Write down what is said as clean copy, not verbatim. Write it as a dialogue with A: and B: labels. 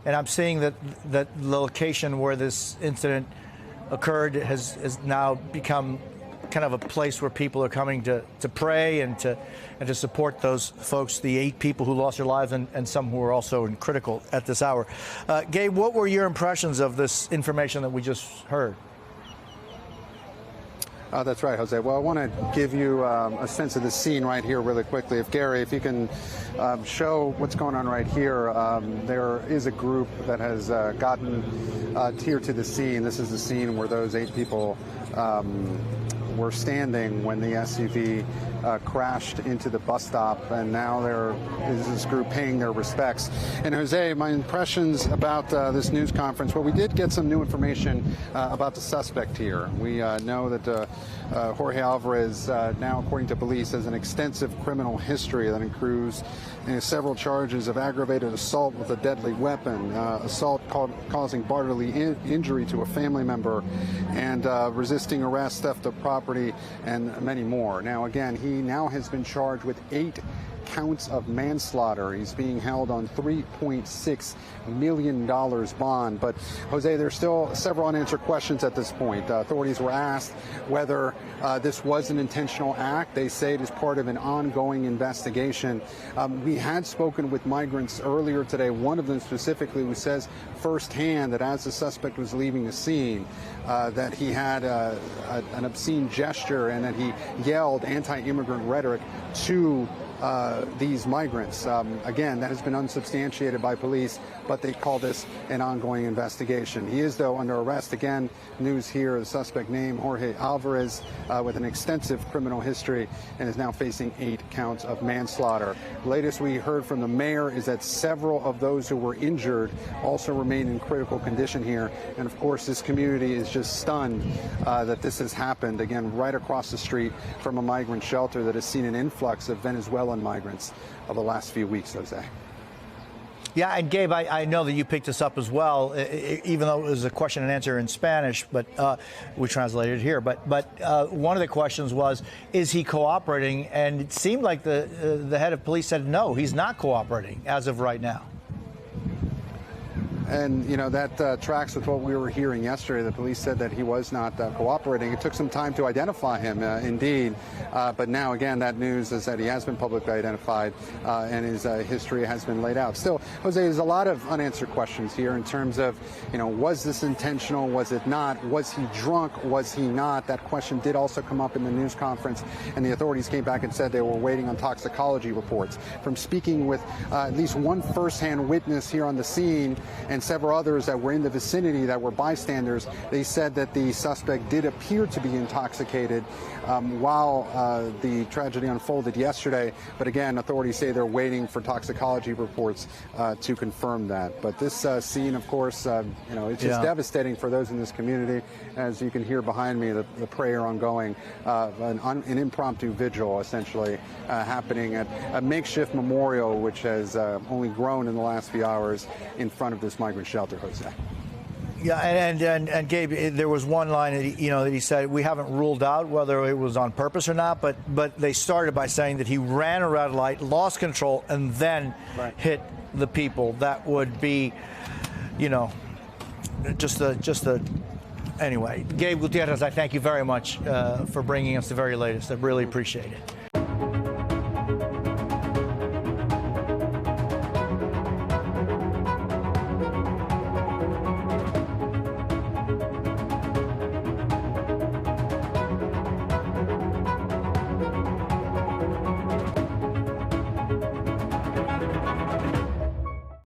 A: and I'm seeing that the location where this incident occurred has now become kind of a place where people are coming to pray and to support those folks, the 8 people who lost their lives and some who are also critical at this hour. Gabe, what were your impressions of this information that we just heard?
B: That's right, Jose. Well, I want to give you a sense of the scene right here really quickly. If you can show what's going on right here, there is a group that has gotten here to the scene. This is the scene where those 8 people were standing when the SUV crashed into the bus stop, and now there is this group paying their respects. And Jose, my impressions about this news conference, well, we did get some new information about the suspect here. We know that Jorge Alvarez, now according to police, has an extensive criminal history that includes several charges of aggravated assault with a deadly weapon, assault causing bodily injury to a family member, and resisting arrest, theft of property, and many more. Now, again, he now has been charged with 8 counts of manslaughter. He's being held on $3.6 million bond. But, Jose, there's still several unanswered questions at this point. Authorities were asked whether this was an intentional act. They say it is part of an ongoing investigation. We had spoken with migrants earlier today, one of them specifically who says firsthand that as the suspect was leaving the scene, that he had an obscene gesture and that he yelled anti-immigrant rhetoric to these migrants. Again, that has been unsubstantiated by police, but they call this an ongoing investigation. He is, though, under arrest. Again, news here, the suspect named Jorge Alvarez with an extensive criminal history and is now facing 8 counts of manslaughter. The latest we heard from the mayor is that several of those who were injured also remain in critical condition here. And, of course, this community is just stunned that this has happened, again, right across the street from a migrant shelter that has seen an influx of Venezuelan migrants over the last few weeks, Jose.
A: Yeah, and Gabe, I know that you picked this up as well, even though it was a question and answer in Spanish, but we translated it here. But one of the questions was, is he cooperating? And it seemed like the head of police said, no, he's not cooperating as of right now.
B: And, that tracks with what we were hearing yesterday. The police said that he was not cooperating. It took some time to identify him, indeed. But now, again, that news is that he has been publicly identified and his history has been laid out. Still, Jose, there's a lot of unanswered questions here in terms of, was this intentional? Was it not? Was he drunk? Was he not? That question did also come up in the news conference, and the authorities came back and said they were waiting on toxicology reports. From speaking with at least one firsthand witness here on the scene and several others that were in the vicinity that were bystanders, they said that the suspect did appear to be intoxicated while the tragedy unfolded yesterday. But again, authorities say they're waiting for toxicology reports to confirm that. But this scene, of course, it's just devastating for those in this community. As you can hear behind me, the prayer ongoing, an impromptu vigil essentially happening at a makeshift memorial, which has only grown in the last few hours in front of this migrant shelter, Jose.
A: Yeah, and Gabe, there was one line that he said, we haven't ruled out whether it was on purpose or not, but they started by saying that he ran a red light, lost control, and then hit the people. That would be, anyway. Gabe Gutierrez, I thank you very much for bringing us the very latest. I really appreciate it.